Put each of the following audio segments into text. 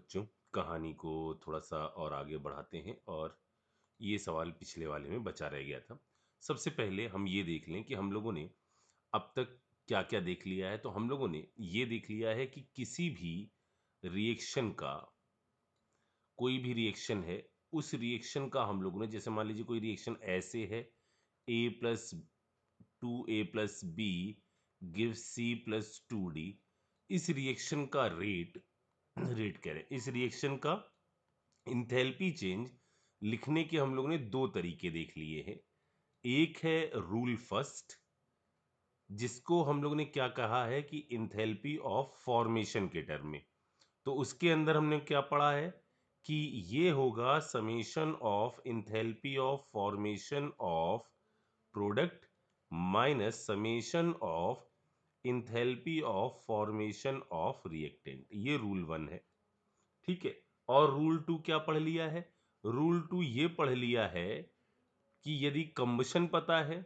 बच्चों, कहानी को थोड़ा सा और आगे बढ़ाते हैं और ये सवाल पिछले वाले में बचा रह गया था। सबसे पहले हम ये देख लें कि हम लोगों ने अब तक क्या-क्या देख लिया है। तो हम लोगों ने ये देख लिया है कि किसी भी रिएक्शन का कोई भी रिएक्शन है, उस रिएक्शन का हम लोगों ने जैसे मान लीजिए कोई रिएक्शन ऐसे है A plus 2A plus B give C plus 2D। इस रिएक्शन का रेट कह रहे हैं, इस रिएक्शन का इंथैल्पी चेंज लिखने के हम लोगों ने दो तरीके देख लिए हैं। एक है रूल फर्स्ट, जिसको हम लोगों ने क्या कहा है कि इंथैल्पी ऑफ फॉर्मेशन के टर्म में। तो उसके अंदर हमने क्या पढ़ा है कि ये होगा summation of enthalpy of formation of product minus summation of enthalpy of formation of reactant. ये रूल वन है, ठीक है। और रूल टू क्या पढ़ लिया है? रूल टू ये पढ़ लिया है कि यदि कंबशन पता है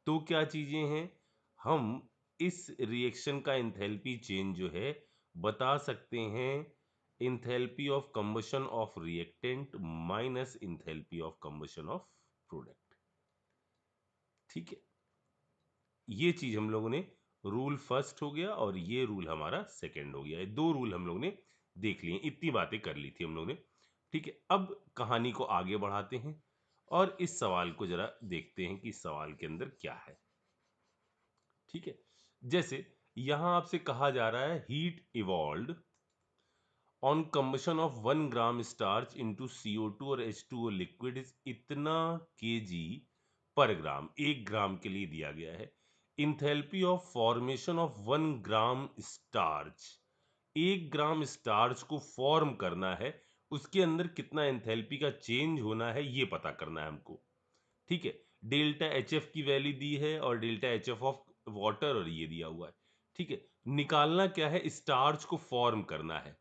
तो क्या चीजें हैं, हम इस रिएक्शन का इंथैल्पी चेंज जो है बता सकते हैं enthalpy of combustion of reactant minus enthalpy of combustion of product, ठीक है। ये चीज हम लोगों ने रूल फर्स्ट हो गया और ये रूल हमारा सेकंड हो गया। ये दो रूल हम लोगों ने देख लिए, इतनी बातें कर ली थी हम लोगों ने, ठीक है। अब कहानी को आगे बढ़ाते हैं और इस सवाल को जरा देखते हैं कि इस सवाल के अंदर क्या है, ठीक है। जैसे यहां आपसे कहा जा रहा है heat evolve on combustion of 1 gram starch into CO2 और H2O लिक्विड इज इतना केजी पर ग्राम, 1 ग्राम के लिए दिया गया है। Enthalpy of formation of 1 gram starch, 1 gram starch को फॉर्म करना है, उसके अंदर कितना एंथैल्पी का चेंज होना है ये पता करना है हमको, ठीक है। डेल्टा एच एफ की वैल्यू दी है और delta H F of water और ये दिया हुआ है, ठीक है। निकालना क्या है, स्टार्च को फॉर्म करना है,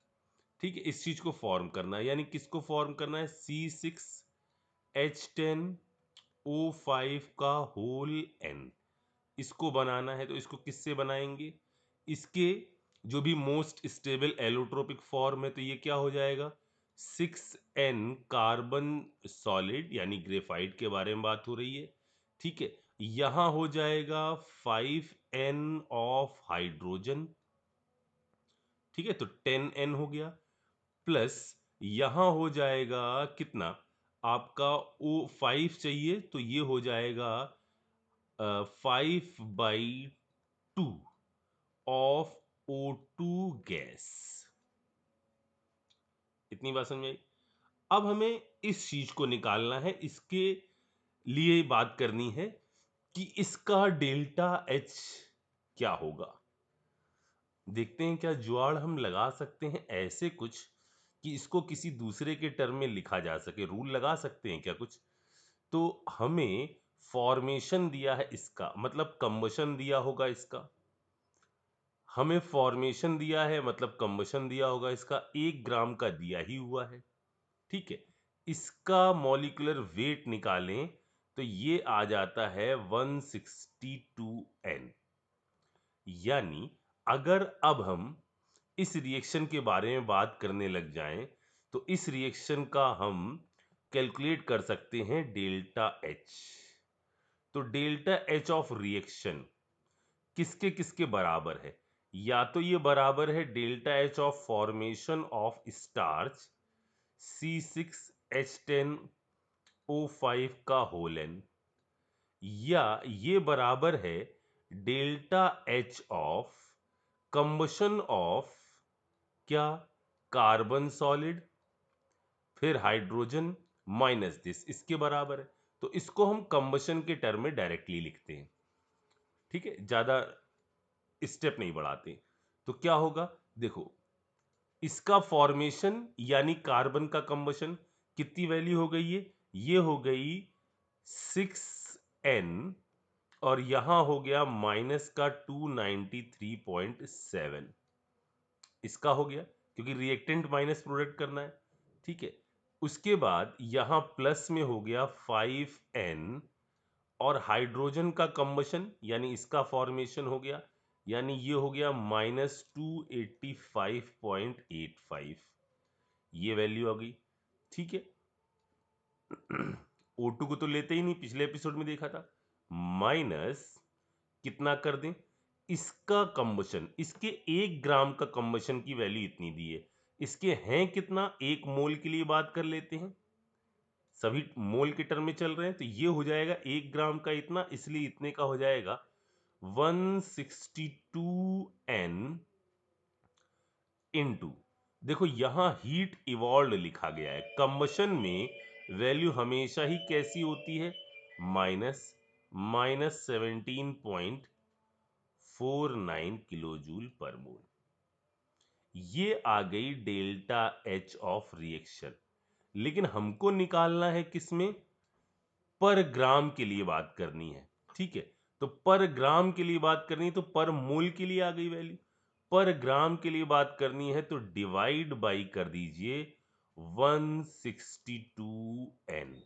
ठीक है। इस चीज को फॉर्म करना है, यानी किसको फॉर्म करना है, C6H10O5 का होल n, इसको बनाना है। तो इसको किससे बनाएंगे, इसके जो भी मोस्ट स्टेबल एलोट्रोपिक फॉर्म है, तो ये क्या हो जाएगा 6n कार्बन सॉलिड, यानी ग्रेफाइट के बारे में बात हो रही है, ठीक है। यहां हो जाएगा 5n ऑफ हाइड्रोजन, ठीक है। तो 10n हो गया, प्लस यहां हो जाएगा कितना आपका O5 चाहिए, तो ये हो जाएगा 5/2 ऑफ O2 गैस। इतनी बात समझ में आई। अब हमें इस चीज को निकालना है, इसके लिए बात करनी है कि इसका डेल्टा एच क्या होगा। देखते हैं क्या जुगाड़ हम लगा सकते हैं ऐसे कुछ कि इसको किसी दूसरे के टर्म में लिखा जा सके, रूल लगा सकते हैं क्या कुछ। तो हमें फॉर्मेशन दिया है इसका, मतलब कंबशन दिया होगा इसका, हमें फॉर्मेशन दिया है मतलब कंबशन दिया होगा इसका, 1 ग्राम का दिया ही हुआ है, ठीक है। इसका मॉलिक्यूलर वेट निकालें तो ये आ जाता है 162N। यानी अगर अब हम इस रिएक्शन के बारे में बात करने लग जाएं तो इस रिएक्शन का हम कैलकुलेट कर सकते हैं डेल्टा एच। तो डेल्टा एच ऑफ रिएक्शन किसके किसके बराबर है, या तो ये बराबर है delta H of formation of starch C6H10O5 का होल n, या ये बराबर है delta H of combustion of क्या, कार्बन सॉलिड फिर हाइड्रोजन माइनस दिस, इसके बराबर है। तो इसको हम कंबशन के टर्म में डायरेक्टली लिखते हैं, ठीक है, ज्यादा स्टेप नहीं बढ़ाते। तो क्या होगा देखो, इसका फॉर्मेशन यानी कार्बन का कंबशन कितनी वैल्यू हो गई है, ये हो गई 6n और यहां हो गया माइनस का 293.7, इसका हो गया क्योंकि रिएक्टेंट माइनस प्रोडक्ट करना है, ठीक है। उसके बाद यहां प्लस में हो गया 5n और हाइड्रोजन का कंबशन यानी इसका फॉर्मेशन हो गया, यानी ये हो गया -285.85, ये वैल्यू आ गई, ठीक है। O2 को तो लेते ही नहीं, पिछले एपिसोड में देखा था, माइनस कितना कर दें, इसका कंबशन, इसके 1 ग्राम का कंबशन की वैल्यू इतनी दी है, इसके हैं कितना, 1 मोल के लिए बात कर लेते हैं, सभी मोल के टर्म में चल रहे हैं, तो ये हो जाएगा 1 ग्राम का इतना, इसलिए इतने का हो जाएगा 162N इनटू, देखो यहां हीट इवॉल्व लिखा गया है, कंबशन में वैल्यू हमेशा ही कैसी होती है, माइनस माइनस 17.49 किलो जूल पर मोल। ये आ गई डेल्टा एच ऑफ रिएक्शन, लेकिन हमको निकालना है किसमें, पर ग्राम के लिए बात करनी है, ठीक है। तो पर ग्राम के लिए बात करनी है, तो पर मोल के लिए आ गई वैल्यू, पर ग्राम के लिए बात करनी है तो डिवाइड बाई कर दीजिए 162N।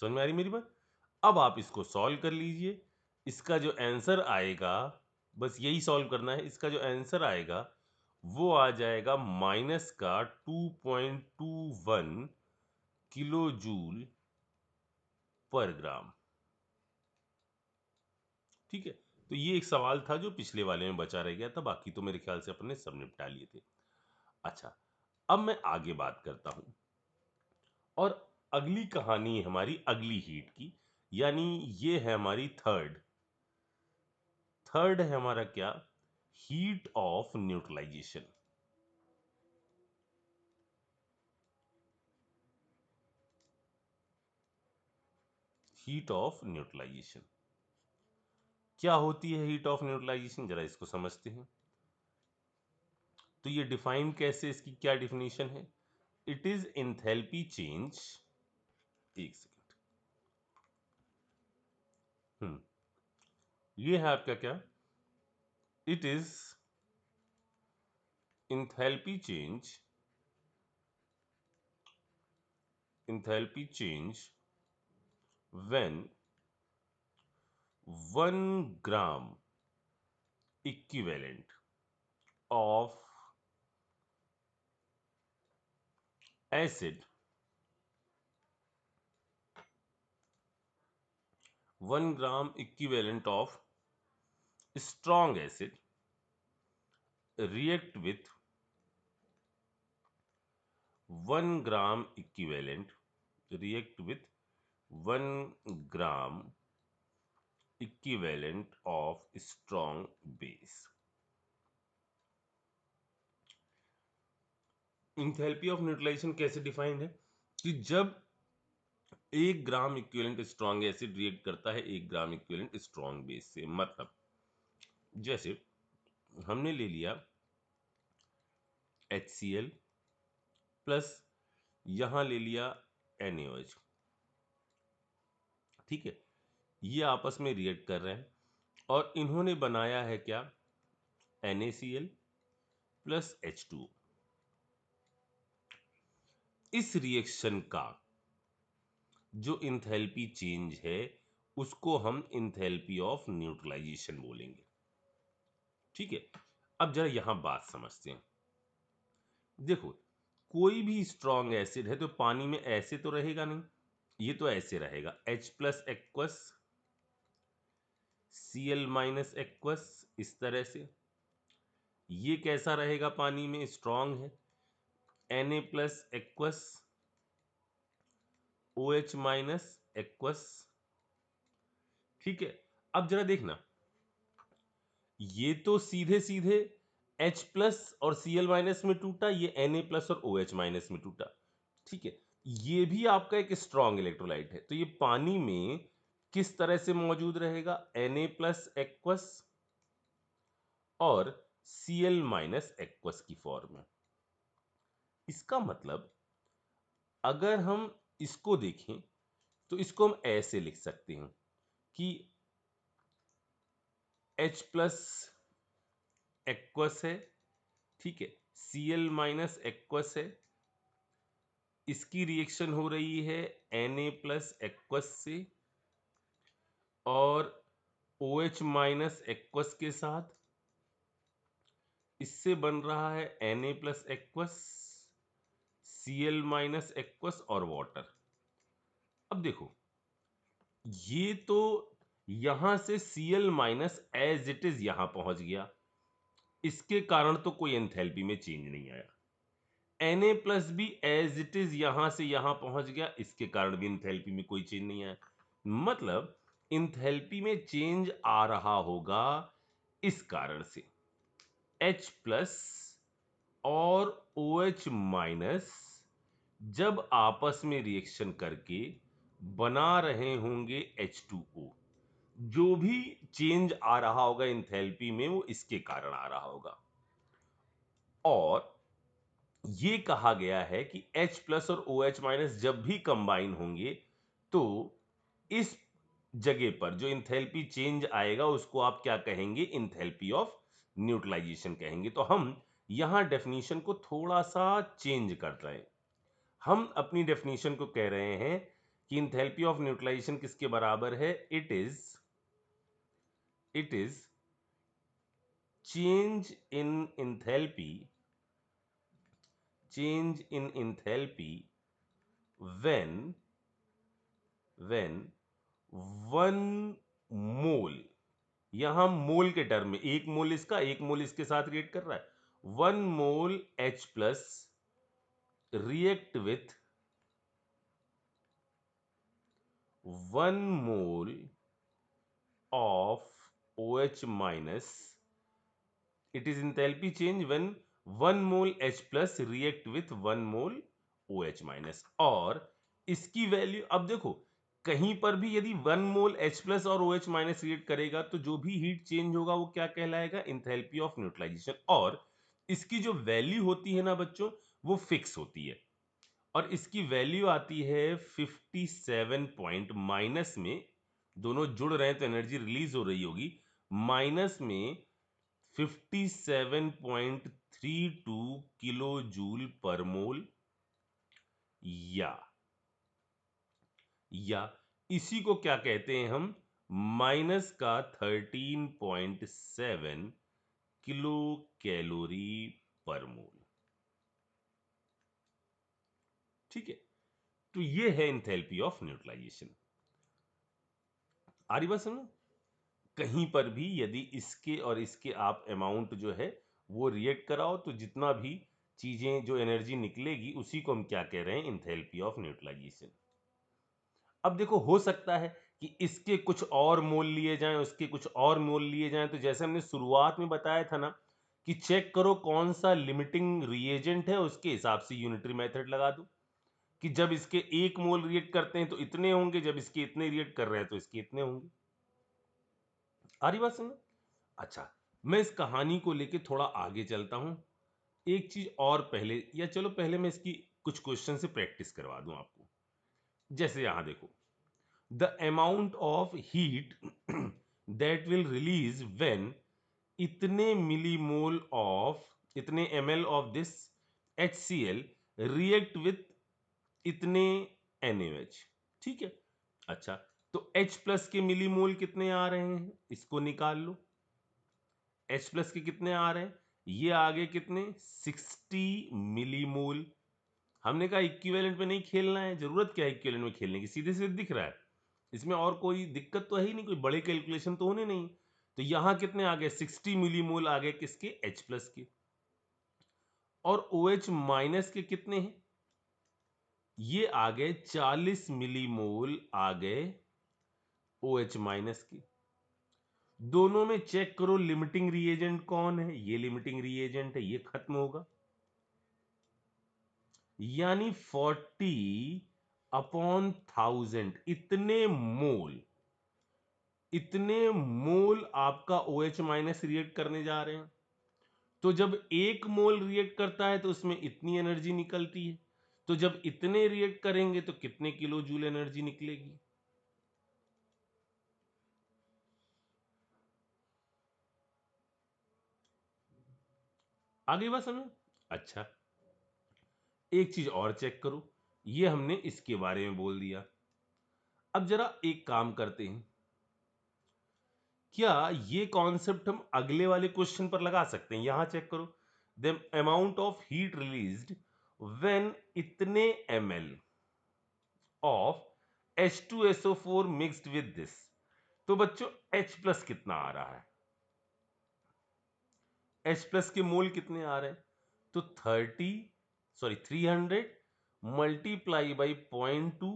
समझ में आ रही मेरी बात? अब आप इसको सॉल्व कर लीजिए, इसका जो आंसर आएगा, बस यही सॉल्व करना है, इसका जो आंसर आएगा वो आ जाएगा माइनस का 2.21 किलो जूल पर ग्राम, ठीक है। तो ये एक सवाल था जो पिछले वाले में बचा रह गया था, बाकी तो मेरे ख्याल से अपन ने सब निपटा लिए थे। अच्छा, अब मैं आगे बात करता हूं, और अगली कहानी है हमारी अगली हीट की, यानी ये है हमारी थर्ड थर्ड है हमारा क्या, heat of neutralization. Heat of neutralization क्या होती है, हीट ऑफ न्यूट्रलाइजेशन जरा इसको समझते हैं। तो ये डिफाइन कैसे, इसकी क्या डिफिनेशन है, इट इज एंथैल्पी चेंज, एक सेकेंड, ये है आपका क्या, it is enthalpy change when 1 gram equivalent of acid 1 gram equivalent of strong acid react with 1 gram equivalent 1 gram equivalent of strong base। Enthalpy of neutralization कैसे defined है, कि जब 1 gram equivalent strong acid react करता है 1 gram equivalent strong base से, मतलब जैसे हमने ले लिया HCl प्लस यहां ले लिया NaOH, ठीक है, ये आपस में रिएक्ट कर रहे हैं और इन्होंने बनाया है क्या, NaCl प्लस H2O। इस रिएक्शन का जो इंथैल्पी चेंज है उसको हम इंथैल्पी ऑफ न्यूट्रलाइजेशन बोलेंगे, ठीक है। अब जरा यहां बात समझते हैं, देखो कोई भी स्ट्रॉन्ग एसिड है तो पानी में ऐसे तो रहेगा नहीं, ये तो ऐसे रहेगा H plus aqueous Cl minus aqueous, इस तरह से। ये कैसा रहेगा, पानी में स्ट्रॉन्ग है Na plus aqueous OH minus aqueous, ठीक है। अब जरा देखना, ये तो सीधे सीधे H प्लस और Cl माइनस में टूटा, ये Na प्लस और OH माइनस में टूटा, ठीक है। ये भी आपका एक स्ट्रॉन्ग इलेक्ट्रोलाइट है, तो ये पानी में किस तरह से मौजूद रहेगा, Na प्लस एक्वस और Cl माइनस एक्वस की फॉर्म में। इसका मतलब अगर हम इसको देखें तो इसको हम ऐसे लिख सकते हैं कि H प्लस एक्वस है, ठीक है, Cl माइनस एक्वस है, इसकी रिएक्शन हो रही है Na प्लस एक्वस से और OH माइनस एक्वस के साथ, इससे बन रहा है Na plus aqueous, Cl minus aqueous और वाटर। अब देखो, ये तो यहां से Cl minus as it is यहां पहुंच गया, इसके कारण तो कोई एंथैल्पी में चेंज नहीं आया। Na प्लस भी एज इट इज यहां से यहां पहुंच गया, इसके कारण भी एंथैल्पी में कोई चेंज नहीं आया। मतलब एंथैल्पी में चेंज आ रहा होगा इस कारण से, H प्लस और OH माइनस जब आपस में रिएक्शन करके बना रहे होंगे H2O, जो भी चेंज आ रहा होगा एंथैल्पी में वो इसके कारण आ रहा होगा। और ये कहा गया है कि H प्लस और OH माइनस जब भी कंबाइन होंगे तो इस जगह पर जो इंथैल्पी चेंज आएगा उसको आप क्या कहेंगे, इंथैल्पी ऑफ न्यूट्रलाइजेशन कहेंगे। तो हम यहां डेफिनेशन को थोड़ा सा चेंज कर रहे हैं। हम अपनी डेफिनेशन को कह रहे हैं कि इंथैल्पी ऑफ न्यूट्रलाइजेशन किसके बराबर है, it is change in enthalpy when one mole, यहां मोल के टर्म में, एक मोल इसका एक मोल इसके साथ रिएक्ट कर रहा है, one mole H plus react with one mole of OH minus, it is enthalpy change when one mole H plus react with one mole OH minus. और इसकी वैल्यू अब देखो, कहीं पर भी यदि वन मोल H प्लस और OH minus react करेगा तो जो भी हीट चेंज होगा वो क्या कहलाएगा, इंथैल्पी ऑफ न्यूट्रलाइजेशन। और इसकी जो वैल्यू होती है ना बच्चों, वो फिक्स होती है, और इसकी वैल्यू आती है 57 पॉइंट, माइनस में दोनों जुड़ रहे हैं तो एनर्जी रिलीज हो रही होगी, माइनस में 57.32 किलो जूल पर मोल, या इसी को क्या कहते हैं हम, माइनस का 13.7 किलो कैलोरी पर मोल। ठीक है, तो ये है इंथैल्पी ऑफ न्यूट्रलाइजेशन। आ रही बात समझ? कहीं पर भी यदि इसके और इसके आप अमाउंट जो है वो रिएक्ट कराओ तो जितना भी चीजें जो एनर्जी निकलेगी उसी को हम क्या कह रहे हैं, इंथैल्पी ऑफ न्यूट्रलाइजेशन। अब देखो, हो सकता है कि इसके कुछ और मोल लिए जाएं, उसके कुछ और मोल लिए जाएं, तो जैसे हमने शुरुआत में बताया था ना कि चेक करो कौन सा लिमिटिंग रिएजेंट है, उसके हिसाब से यूनिटरी मेथड लगा दो कि जब इसके एक मोल रिएक्ट करते हैं तो इतने होंगे, जब इसके इतने रिएक्ट कर रहे हैं तो इसके इतने होंगे। आ रही बात समझ? अच्छा, मैं इस कहानी को लेके थोड़ा आगे चलता हूं। एक चीज और पहले, या चलो पहले मैं इसकी कुछ क्वेश्चन से प्रैक्टिस करवा दूं आपको। जैसे यहां देखो, the amount of heat that will release when इतने मिलीमोल ऑफ, इतने ml of this HCl react with इतने NaOH। ठीक है, अच्छा, तो H प्लस के मिलीमोल कितने आ रहे हैं, इसको निकाल लो। H प्लस के कितने आ रहे हैं, ये आगे कितने, 60 मिलीमोल। हमने कहा इक्विवेलेंट में नहीं खेलना है, जरूरत क्या है इक्विवेलेंट में खेलने की, सीधे सीधे दिख रहा है, इसमें और कोई दिक्कत तो है ही नहीं, कोई बड़े कैलकुलेशन तो होने नहीं। तो यहां कितने आ गए, 60 मिलीमोल आ गए किसके, H प्लस के। और OH माइनस के कितने हैं, ये आ गए 40 मिलीमोल आ गए OH माइनस के। दोनों में चेक करो लिमिटिंग रिएजेंट कौन है, ये लिमिटिंग रिएजेंट है, ये खत्म होगा, यानी 40 अपॉन 1000, इतने मोल आपका OH माइनस रिएक्ट करने जा रहे हैं। तो जब एक मोल रिएक्ट करता है तो उसमें इतनी एनर्जी निकलती है, तो जब इतने रिएक्ट करेंगे तो कितने किलो जूल एनर्जी निकलेगी। आगे बात समझ? अच्छा, एक चीज और चेक करो, ये हमने इसके बारे में बोल दिया। अब जरा एक काम करते हैं क्या ये कॉन्सेप्ट हम अगले वाले क्वेश्चन पर लगा सकते हैं? यहां चेक करो, the amount of heat released when इतने ml of H2SO4 mixed with this. तो बच्चों H प्लस कितना आ रहा है? H प्लस के मोल कितने आ रहे हैं? तो 300 मल्टीप्लाई बाई 0.2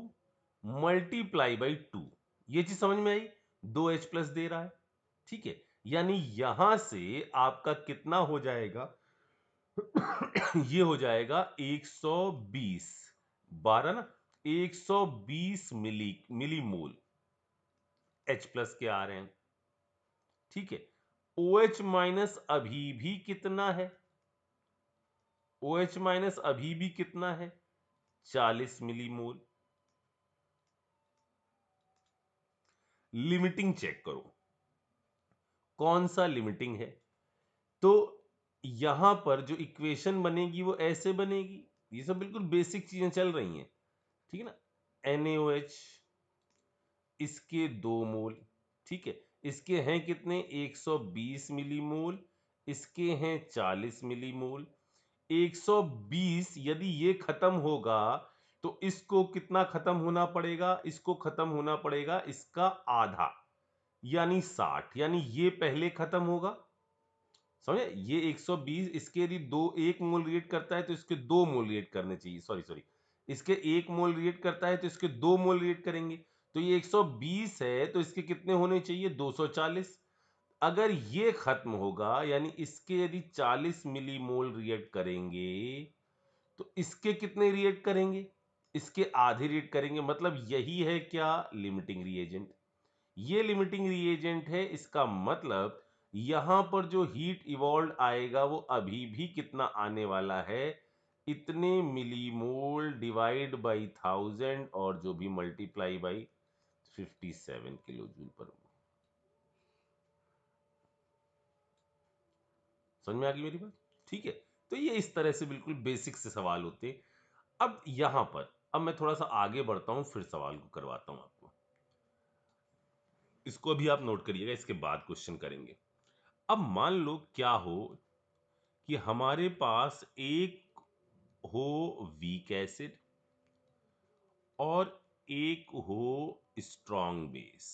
मल्टीप्लाई बाई 2। ये चीज समझ में आई? 2H प्लस दे रहा है, ठीक है। यानी यहां से आपका कितना हो जाएगा? ये हो जाएगा 120, 12 ना, 120 मिलीमोल H प्लस के आ रहे हैं, ठीक है। OH माइनस अभी भी कितना है? OH माइनस अभी भी कितना है? 40 मिलीमोल। लिमिटिंग चेक करो, कौन सा लिमिटिंग है? तो यहां पर जो इक्वेशन बनेगी वो ऐसे बनेगी। ये सब बिल्कुल बेसिक चीजें चल रही हैं, ठीक है ना। NaOH, इसके 2 मोल, ठीक है। इसके हैं कितने? 120 मिलीमोल, इसके हैं 40 मिलीमोल। 120 यदि ये खत्म होगा तो इसको कितना खत्म होना पड़ेगा? इसको खत्म होना पड़ेगा इसका आधा, यानी 60। यानी ये पहले खत्म होगा, समझे? ये 120, इसके यदि 1 मोल रिएक्ट करता है तो इसके 2 मोल रिएक्ट करने चाहिए, सॉरी, इसके 1 मोल रिएक्ट करता है तो इसके 2 मोल रिएक्ट करेंगे। तो ये 120 है तो इसके कितने होने चाहिए? 240। अगर ये खत्म होगा यानी इसके यदि 40 मिलीमोल रिएक्ट करेंगे तो इसके कितने रिएक्ट करेंगे? इसके आधे रिएक्ट करेंगे। मतलब यही है क्या? Limiting reagent. ये लिमिटिंग रिएजेंट है। इसका मतलब यहां पर जो हीट इवॉल्व आएगा वो अभी भी कितना आने वाला है? इतने मिलीमोल डिवाइड बाई 1000 और जो भी मल्टीप्लाई बाई 57 किलो जूल पर। समझ में आ गई मेरी बात? ठीक है। तो ये इस तरह से बिल्कुल बेसिक से सवाल होते हैं। अब यहां पर अब मैं थोड़ा सा आगे बढ़ता हूं, फिर सवाल को करवाता हूं आपको। इसको भी आप नोट करिएगा, इसके बाद क्वेश्चन करेंगे। अब मान लो क्या हो कि हमारे पास एक हो वीक एसिड और एक हो स्ट्रॉन्ग बेस,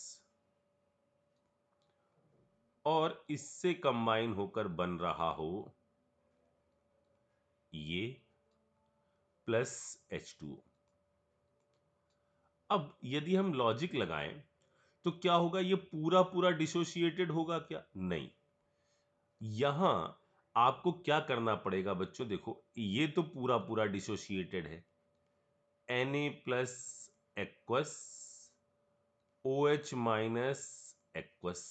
और इससे कंबाइन होकर बन रहा हो ये प्लस H2O। अब यदि हम लॉजिक लगाएं तो क्या होगा? ये पूरा पूरा डिसोशिएटेड होगा क्या? नहीं। यहां आपको क्या करना पड़ेगा बच्चों? देखो, ये तो पूरा पूरा डिसोशिएटेड है, Na plus aqueous, OH minus aqueous,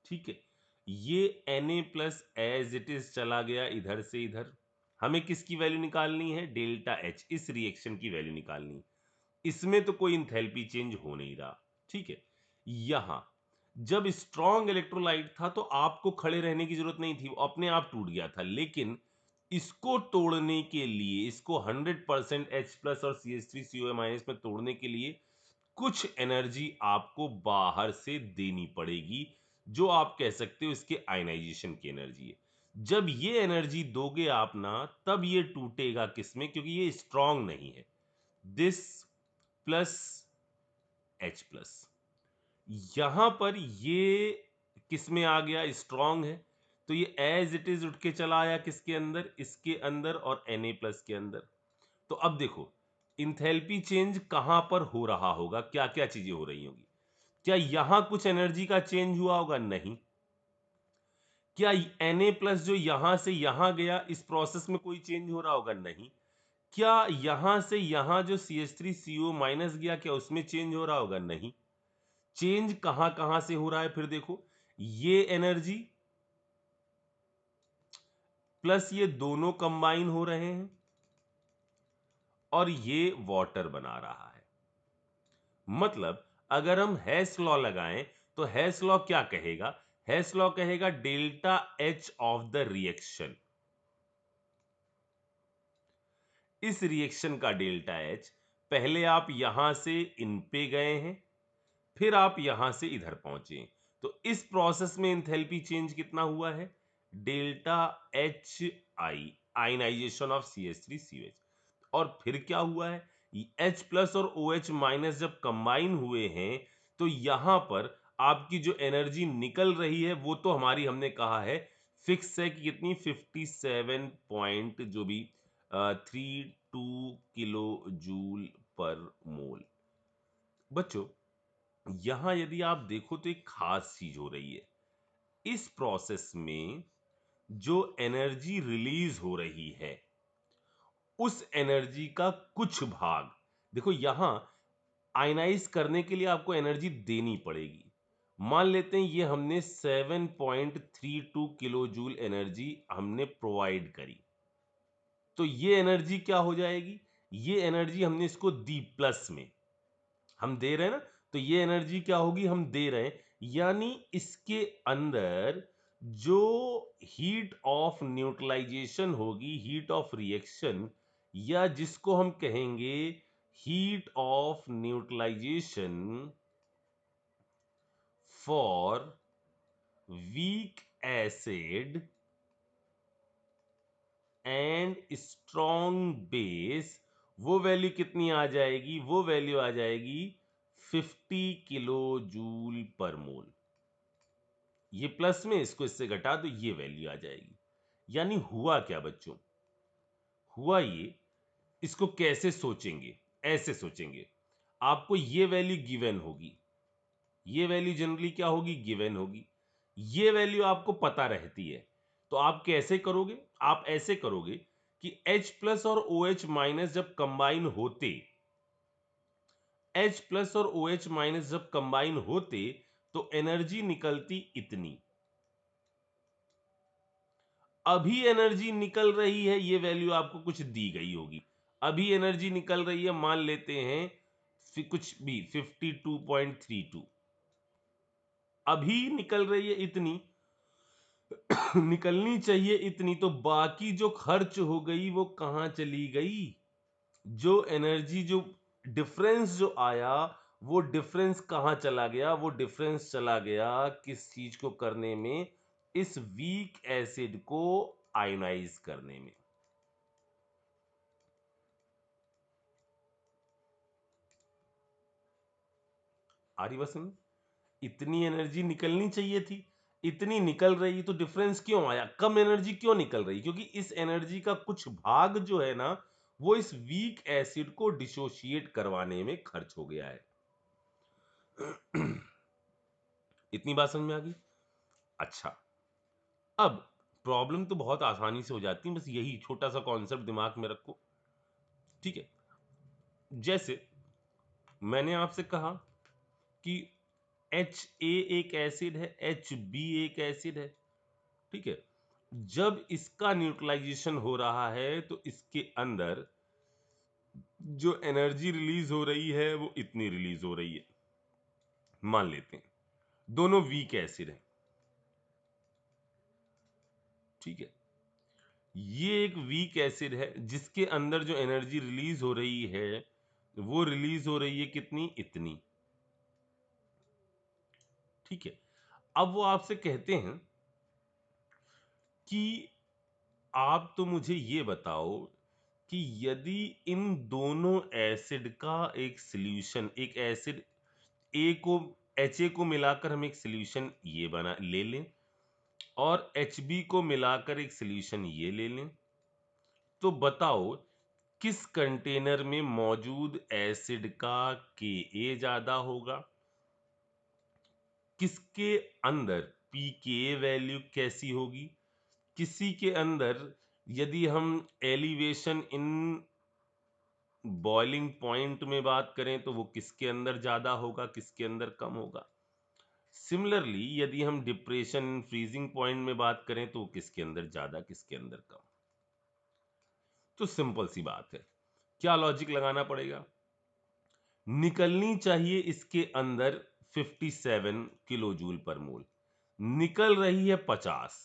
ठीक है। ये Na plus as it is चला गया इधर से इधर। हमें किसकी वैल्यू निकालनी है? डेल्टा H, इस रिएक्शन की वैल्यू निकालनी है। इसमें तो कोई इंथैल्पी चेंज हो नहीं रहा, ठीक है। यहां जब स्ट्रॉन्ग इलेक्ट्रोलाइट था तो आपको खड़े रहने की जरूरत नहीं थी, वो अपने आप टूट गया था। लेकिन इसको तोड़ने के लिए, इसको 100% H प्लस और CH3COA माइनस में तोड़ने के लिए कुछ एनर्जी आपको बाहर से देनी पड़ेगी, जो आप कह सकते हो इसके आयनाइजेशन की एनर्जी है। जब ये एनर्जी दोगे आप ना, तब ये टूटेगा किसमें? क्योंकि ये स्ट्रॉन्ग नहीं है। दिस प्लस H प्लस, यहां पर ये किस में आ गया? स्ट्रॉन्ग है, तो ये एज इट इज उठ के चला आया किसके अंदर? इसके अंदर, और Na प्लस के अंदर। तो अब देखो इंथैल्पी चेंज कहां पर हो रहा होगा? क्या क्या चीजें हो रही होंगी? क्या यहां कुछ एनर्जी का चेंज हुआ होगा? नहीं। क्या Na प्लस जो यहां से यहां गया, इस प्रोसेस में कोई चेंज हो रहा होगा? नहीं। क्या यहां से यहां जो CH3CO माइनस गया, क्या उसमें चेंज हो रहा होगा? नहीं। चेंज कहां कहां से हो रहा है? फिर देखो, ये एनर्जी प्लस ये दोनों कंबाइन हो रहे हैं और ये वाटर बना रहा है। मतलब अगर हम हेस लॉ लगाएं तो हेस लॉ क्या कहेगा? हेस लॉ कहेगा delta H of the reaction. इस रिएक्शन का डेल्टा H, पहले आप यहां से इन पे गए हैं, फिर आप यहां से इधर पहुंचे, तो इस प्रोसेस में एंथैल्पी चेंज कितना हुआ है? Delta H I, ionization of CH3COH। और फिर क्या हुआ है? H प्लस और OH माइनस जब कंबाइन हुए हैं, तो यहां पर आपकी जो एनर्जी निकल रही है वो तो हमारी हमने कहा है फिक्स है कि कितनी 57 पॉइंट जो भी 32 किलो जूल पर मोल। बच्चों, यहां यदि आप देखो तो एक खास चीज हो रही है इस प्रोसेस में। जो एनर्जी रिलीज हो रही है उस एनर्जी का कुछ भाग, देखो यहां आयनाइज करने के लिए आपको एनर्जी देनी पड़ेगी। मान लेते हैं ये हमने 7.32 किलो जूल एनर्जी हमने प्रोवाइड करी, तो ये एनर्जी क्या हो जाएगी? ये एनर्जी हमने इसको दी प्लस में, हम दे रहे हैं ना, तो ये एनर्जी क्या होगी? हम दे रहे हैं, यानी इसके अंदर जो हीट ऑफ न्यूट्रलाइजेशन होगी, हीट ऑफ रिएक्शन, या जिसको हम कहेंगे heat of neutralization for weak acid and strong base, वो वैल्यू कितनी आ जाएगी? वो वैल्यू आ जाएगी 50 किलो जूल पर मोल। ये प्लस में, इसको इससे घटा दो, ये वैल्यू आ जाएगी। यानी हुआ क्या बच्चों? हुआ ये, इसको कैसे सोचेंगे? ऐसे सोचेंगे, आपको ये वैल्यू गिवन होगी, ये वैल्यू जनरली क्या होगी? गिवन होगी। ये वैल्यू आपको पता रहती है, तो आप कैसे करोगे? आप ऐसे करोगे कि H प्लस और OH माइनस जब कंबाइन होते, H प्लस और OH माइनस जब कंबाइन होते तो एनर्जी निकलती इतनी। अभी एनर्जी निकल रही है, ये वैल्यू आपको कुछ दी गई होगी। अभी एनर्जी निकल रही है, मान लेते हैं कुछ भी 52.32, अभी निकल रही है इतनी, निकलनी चाहिए इतनी, तो बाकी जो खर्च हो गई वो कहां चली गई? जो एनर्जी, जो डिफरेंस जो आया, वो डिफरेंस कहां चला गया? वो डिफरेंस चला गया किस चीज को करने में? इस वीक एसिड को आयनाइज करने में। आ रही बस में? इतनी एनर्जी निकलनी चाहिए थी, इतनी निकल रही, तो डिफरेंस क्यों आया? कम एनर्जी क्यों निकल रही? क्योंकि इस एनर्जी का कुछ भाग जो है ना, वो इस वीक एसिड को डिसोशिएट करवाने में खर्च हो गया है। इतनी बात समझ में आ गई? अच्छा, अब प्रॉब्लम तो बहुत आसानी से हो जाती है, बस यही छोटा सा कॉन्सेप्ट दिमाग में रखो। ठीक है, जैसे मैंने आपसे कहा कि HA एक एसिड है, HB एक एसिड है। ठीक है, जब इसका न्यूट्रलाइजेशन हो रहा है तो इसके अंदर जो एनर्जी रिलीज हो रही है वो इतनी रिलीज हो रही है। मान लेते हैं दोनों वीक एसिड हैं। ठीक है, ये एक वीक एसिड है जिसके अंदर जो एनर्जी रिलीज हो रही है वो रिलीज हो रही है कितनी? इतनी। ठीक है, अब वो आपसे कहते हैं कि आप तो मुझे ये बताओ कि यदि इन दोनों एसिड का एक सॉल्यूशन, एक एसिड ए को, HA को मिलाकर हम एक सॉल्यूशन ये बना ले लें और HB को मिलाकर एक सॉल्यूशन ये ले लें, तो बताओ किस कंटेनर में मौजूद एसिड का Ka ज्यादा होगा? किसके अंदर pKa वैल्यू कैसी होगी? किसी के अंदर यदि हम एलिवेशन इन बॉइलिंग पॉइंट में बात करें तो वो किसके अंदर ज्यादा होगा, किसके अंदर कम होगा? सिमिलरली यदि हम डिप्रेशन फ्रीजिंग पॉइंट में बात करें तो किसके अंदर ज्यादा, किसके अंदर कम? तो सिंपल सी बात है, क्या लॉजिक लगाना पड़ेगा? निकलनी चाहिए इसके अंदर 57 किलो जूल पर मोल, निकल रही है 50,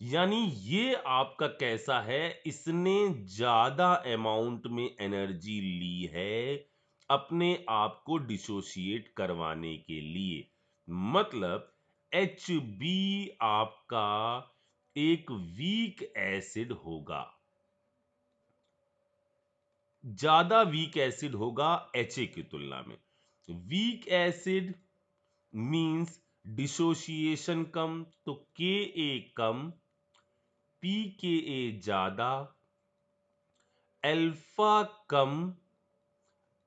यानी ये आपका कैसा है? इसने ज्यादा अमाउंट में एनर्जी ली है अपने आप को डिसोशिएट करवाने के लिए। मतलब HB आपका एक वीक एसिड होगा, ज्यादा वीक एसिड होगा HA की तुलना में। वीक एसिड मींस डिसोसिएशन कम, तो Ka कम, pKa ज्यादा, अल्फा कम,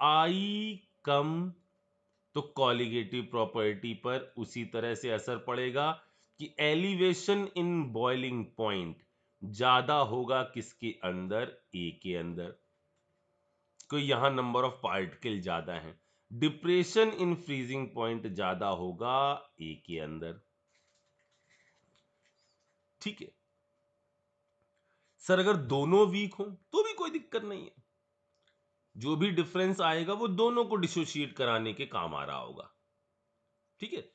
I कम, तो कॉलिगेटिव प्रॉपर्टी पर उसी तरह से असर पड़ेगा कि एलिवेशन इन बॉइलिंग पॉइंट ज्यादा होगा किसके अंदर, ए के अंदर, तो यहां नंबर ऑफ पार्टिकल ज्यादा है। डिप्रेशन इन फ्रीजिंग पॉइंट ज्यादा होगा ए के अंदर। ठीक है सर, अगर दोनों वीक हो तो भी कोई दिक्कत नहीं है, जो भी डिफरेंस आएगा वो दोनों को डिसोशिएट कराने के काम आ रहा होगा। ठीक है,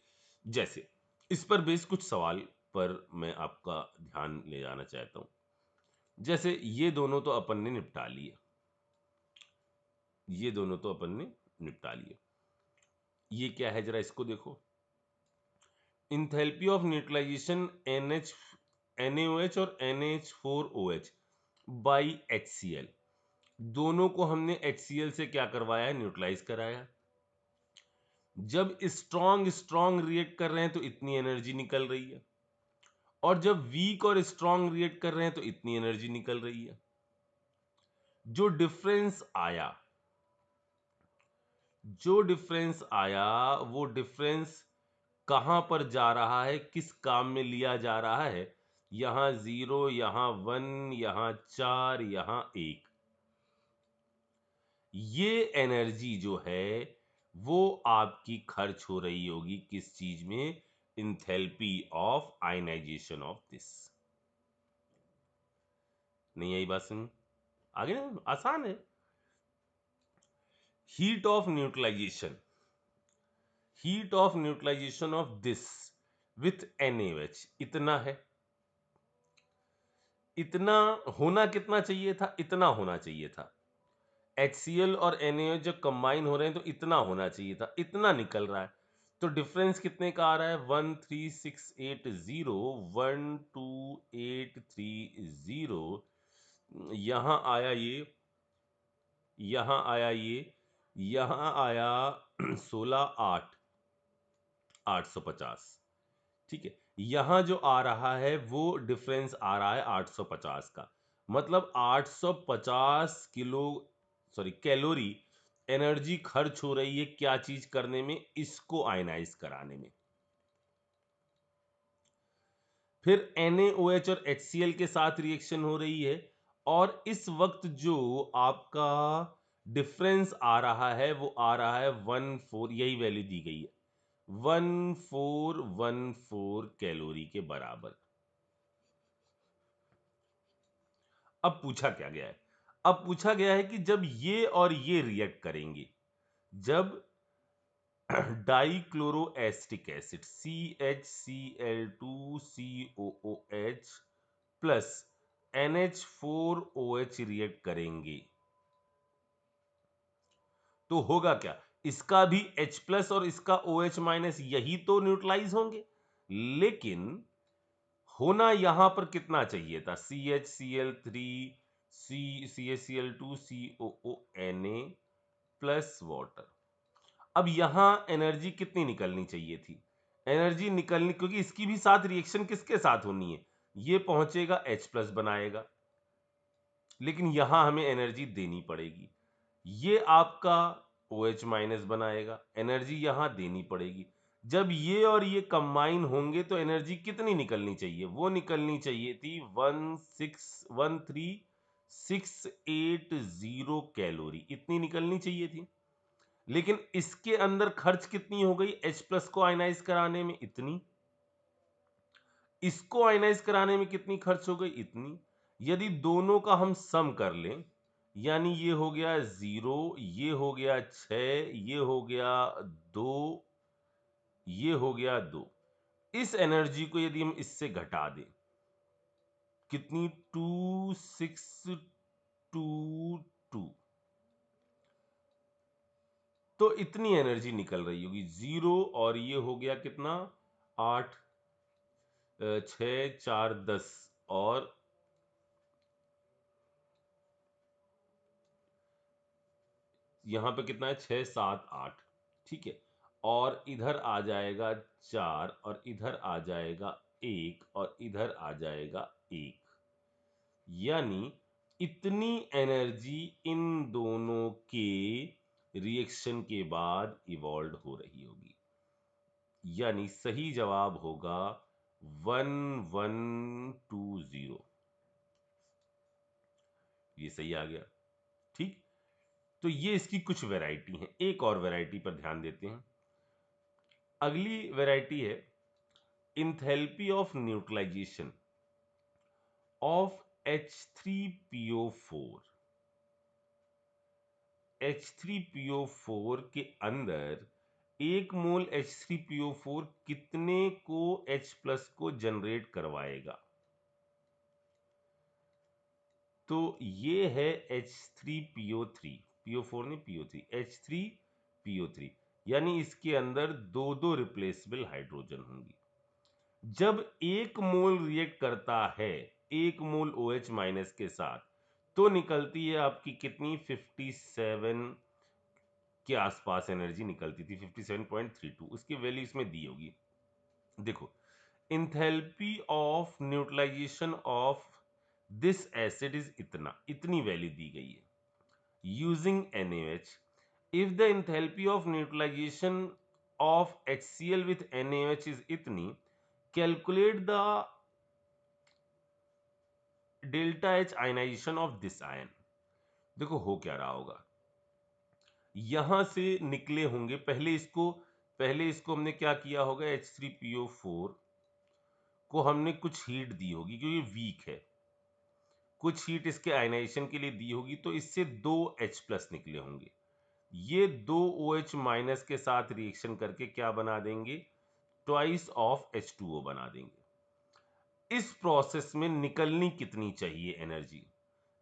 जैसे इस पर बेस कुछ सवाल पर मैं आपका ध्यान ले जाना चाहता हूं। जैसे ये दोनों तो अपन ने निपटा लिए, ये दोनों तो अपन ने निपटा लिए। ये क्या है जरा इसको देखो, इंथैल्पी ऑफ न्यूट्रलाइजेशन NaOH और NH4OH बाई HCl। दोनों को हमने HCl से क्या करवाया है, न्यूट्रलाइज कराया। जब स्ट्रॉन्ग स्ट्रॉन्ग रिएक्ट कर रहे हैं तो इतनी एनर्जी निकल रही है, और जब वीक और स्ट्रॉन्ग रिएक्ट कर रहे हैं तो इतनी एनर्जी निकल रही है। जो डिफरेंस आया, जो डिफरेंस आया वो डिफरेंस कहां पर जा रहा है, किस काम में लिया जा रहा है, यहां 0, यहां 1, यहां 4, यहां 1। ये एनर्जी जो है वो आपकी खर्च हो रही होगी किस चीज में, enthalpy of ionization of this. नहीं आई बात समझ? आगे ना, आसान है। Heat of neutralization, heat of neutralization of this with NaOH इतना है। इतना होना कितना चाहिए था, इतना होना चाहिए था। HCl और NaOH जब कंबाइन हो रहे हैं तो इतना होना चाहिए था, इतना निकल रहा है। तो डिफरेंस कितने का आ रहा है, 13680, 12830। यहां आया ये, यहां आया ये, यहां आया 16 8 850। ठीक है, यहां जो आ रहा है वो डिफरेंस आ रहा है 850 का। मतलब 850 किलो, सॉरी कैलोरी एनर्जी खर्च हो रही है क्या चीज करने में, इसको आयनाइज कराने में। फिर NaOH और HCl के साथ रिएक्शन हो रही है, और इस वक्त जो आपका डिफरेंस आ रहा है वो आ रहा है 14, यही वैल्यू दी गई है, 1414 कैलोरी के बराबर। अब पूछा क्या गया है, अब पूछा गया है कि जब ये और ये रिएक्ट करेंगे, जब dichloro acetic acid CHCl2COOH plus NH4OH react करेंगे तो होगा क्या, इसका भी H प्लस और इसका OH माइनस यही तो न्यूट्रलाइज होंगे। लेकिन होना यहां पर कितना चाहिए था, CHCl3 CHCl2COONA प्लस वाटर। अब यहां एनर्जी कितनी निकलनी चाहिए थी, एनर्जी निकलनी, क्योंकि इसकी भी साथ रिएक्शन किसके साथ होनी है, ये पहुंचेगा H प्लस बनाएगा, लेकिन यहां हमें एनर्जी देनी पड़ेगी। ये आपका OH माइनस बनाएगा, एनर्जी यहां देनी पड़ेगी। जब ये और ये कंबाइन होंगे तो एनर्जी कितनी निकलनी चाहिए, वो निकलनी चाहिए थी 13680 कैलोरी, इतनी निकलनी चाहिए थी। लेकिन इसके अंदर खर्च कितनी हो गई, H प्लस को आयनाइज कराने में इतनी, इसको आयनाइज कराने में कितनी खर्च हो गई, इतनी। यदि दोनों का हम सम कर लें, यानी ये हो गया 0, ये हो गया 6, ये हो गया 2, ये हो गया 2, इस एनर्जी को यदि हम इससे घटा दें, कितनी, 2622, तो इतनी एनर्जी निकल रही होगी। 0 और ये हो गया कितना, 8, 6, 4, 10 और यहां पे कितना है, 6, 7, 8। ठीक है, और इधर आ जाएगा 4 और इधर आ जाएगा 1 और इधर आ जाएगा 1, यानी इतनी एनर्जी इन दोनों के रिएक्शन के बाद इवॉल्व हो रही होगी। यानी सही जवाब होगा 1120। ये सही आ गया। ठीक, तो ये इसकी कुछ वैरायटी है। एक और वैरायटी पर ध्यान देते हैं। अगली वैरायटी है enthalpy of neutralization of H3PO4। H3PO4 के अंदर 1 मोल H3PO4 कितने को H प्लस को जनरेट करवाएगा? तो ये है H3PO3, PO4 नहीं PO3, H3PO3, यानी इसके अंदर दो दो रिप्लेसेबल हाइड्रोजन होंगी। जब 1 मोल रिएक्ट करता है 1 मोल OH माइनस के साथ, तो निकलती है आपकी कितनी, 57 के आसपास एनर्जी निकलती थी, 57.32। उसकी वैल्यू इसमें दी होगी। देखो, enthalpy of neutralization of this acid is इतना, इतनी वैल्यू दी गई है। Using NaOH, if the enthalpy of neutralization of HCl with NaOH is इतनी, calculate the delta H ionization of this ion। देखो हो क्या रहा होगा, यहां से निकले होंगे, पहले इसको हमने क्या किया होगा, H3PO4 को हमने कुछ हीट दी होगी क्योंकि वीक है, कुछ हीट इसके आयनाइजेशन के लिए दी होगी, तो इससे 2 H प्लस निकले होंगे। ये 2 OH माइनस के साथ रिएक्शन करके क्या बना देंगे, ट्वाइस ऑफ H2O बना देंगे। इस प्रोसेस में निकलनी कितनी चाहिए एनर्जी,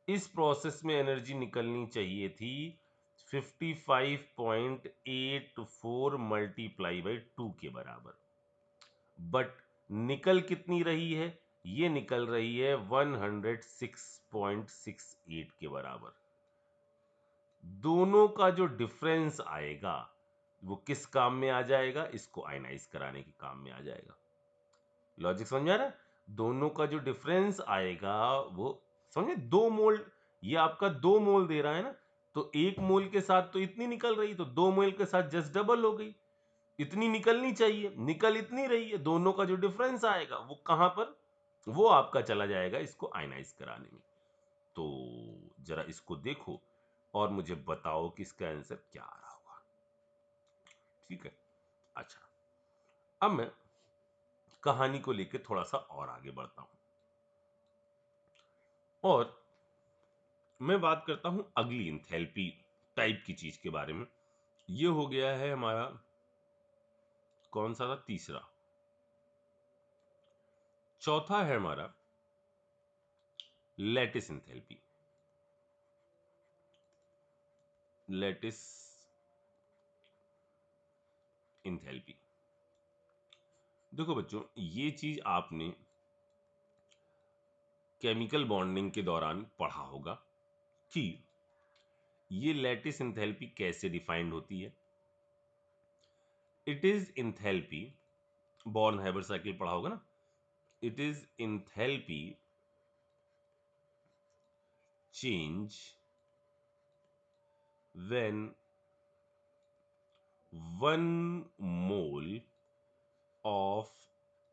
इस प्रोसेस में एनर्जी निकलनी चाहिए थी 55.84 मल्टीप्लाई बाई 2 के बराबर। बट निकल कितनी रही है, ये निकल रही है 106.68 के बराबर। दोनों का जो डिफरेंस आएगा वो किस काम में आ जाएगा, इसको आयनाइज कराने के काम में आ जाएगा। लॉजिक समझ में आ रहा है? दोनों का जो डिफरेंस आएगा वो, समझे, 2 मोल, ये आपका 2 मोल दे रहा है ना, तो 1 मोल के साथ तो इतनी निकल रही, तो 2 मोल के साथ जस्ट डबल हो गई, इतनी निकलनी चाहिए, निकल इतनी रही है, दोनों का जो डिफरेंस आएगा वो कहां पर, वो आपका चला जाएगा इसको आयनाइज कराने में। तो जरा इसको देखो और मुझे बताओ कि इसका आंसर क्या आ रहा होगा। ठीक है, अच्छा, अब मैं कहानी को लेकर थोड़ा सा और आगे बढ़ता हूं और मैं बात करता हूं अगली इंथैल्पी टाइप की चीज के बारे में। ये हो गया है हमारा कौन सा था, तीसरा। चौथा है हमारा लैटिस इंथैल्पी। लैटिस इंथैल्पी, देखो बच्चों, ये चीज आपने केमिकल बॉन्डिंग के दौरान पढ़ा होगा कि ये लैटिस इंथैल्पी कैसे डिफाइंड होती है। It is enthalpy, born Haber cycle पढ़ा होगा ना, it is enthalpy change when 1 mole of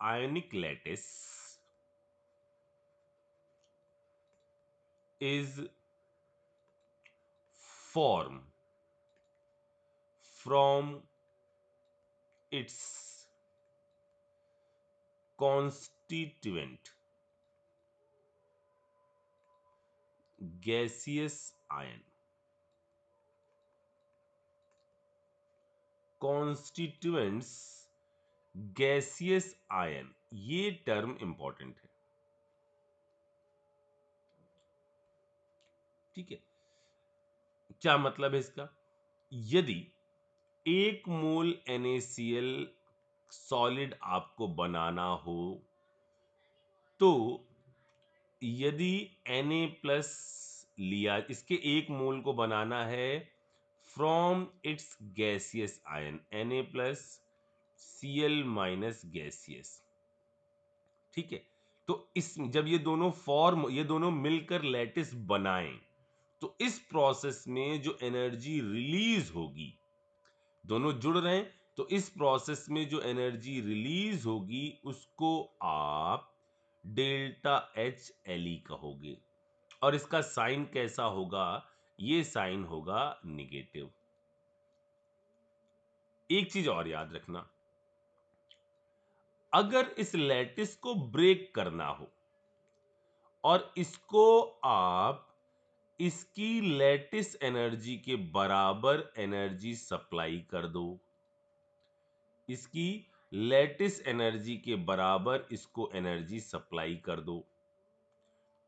ionic lattice is formed from its constituent gaseous ion। Constituents gaseous ion, ये टर्म इंपॉर्टेंट है। ठीक है, क्या मतलब है इसका, यदि 1 मोल NaCl सॉलिड आपको बनाना हो तो यदि Na प्लस लिया, इसके 1 मोल को बनाना है from its gaseous ion Na plus Cl minus gaseous, ठीक है। तो इस जब ये दोनों मिलकर लैटिस बनाएं तो इस प्रोसेस में जो एनर्जी रिलीज होगी, दोनों जुड़ रहे हैं तो इस प्रोसेस में जो एनर्जी रिलीज होगी उसको आप डेल्टा एच एल कहोगे। और इसका साइन कैसा होगा? ये साइन होगा निगेटिव। एक चीज और याद रखना, अगर इस लैटिस को ब्रेक करना हो और इसको आप इसकी लैटिस एनर्जी के बराबर एनर्जी सप्लाई कर दो, इसकी लैटिस एनर्जी के बराबर इसको एनर्जी सप्लाई कर दो,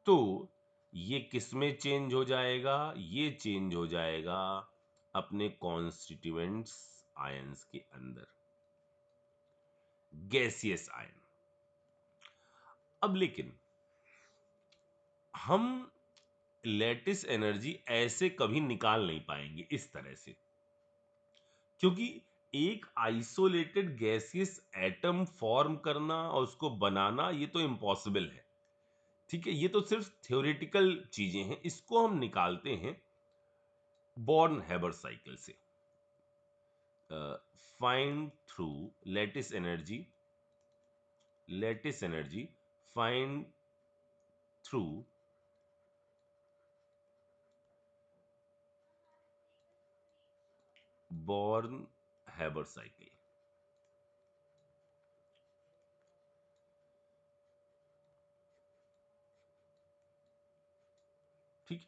तो ये किस में चेंज हो जाएगा? ये चेंज हो जाएगा अपने कॉन्स्टिट्यूएंट्स आयंस के अंदर, गैसियस आयन। अब लेकिन हम लैटिस एनर्जी ऐसे कभी निकाल नहीं पाएंगे इस तरह से, क्योंकि एक आइसोलेटेड गैसियस एटम फॉर्म करना और उसको बनाना ये तो इम्पॉसिबल है, ठीक है। ये तो सिर्फ थ्योरेटिकल चीजें हैं, इसको हम निकालते हैं बॉर्न हैबर साइकिल से। Find through lattice energy find through born Haber cycle, ठीक।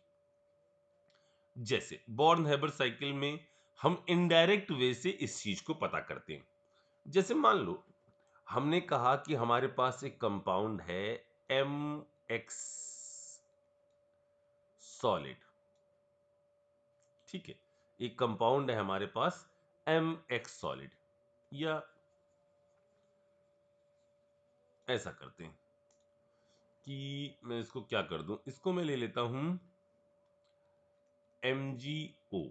जैसे बॉर्न हैबर साइकिल में हम इनडायरेक्ट वे से इस चीज को पता करते हैं। जैसे मान लो हमने कहा कि हमारे पास एक कंपाउंड है MX सॉलिड, ठीक है। एक कंपाउंड है हमारे पास MX सॉलिड, या ऐसा करते हैं कि मैं इसको क्या कर दूं, इसको मैं ले लेता हूं MgO,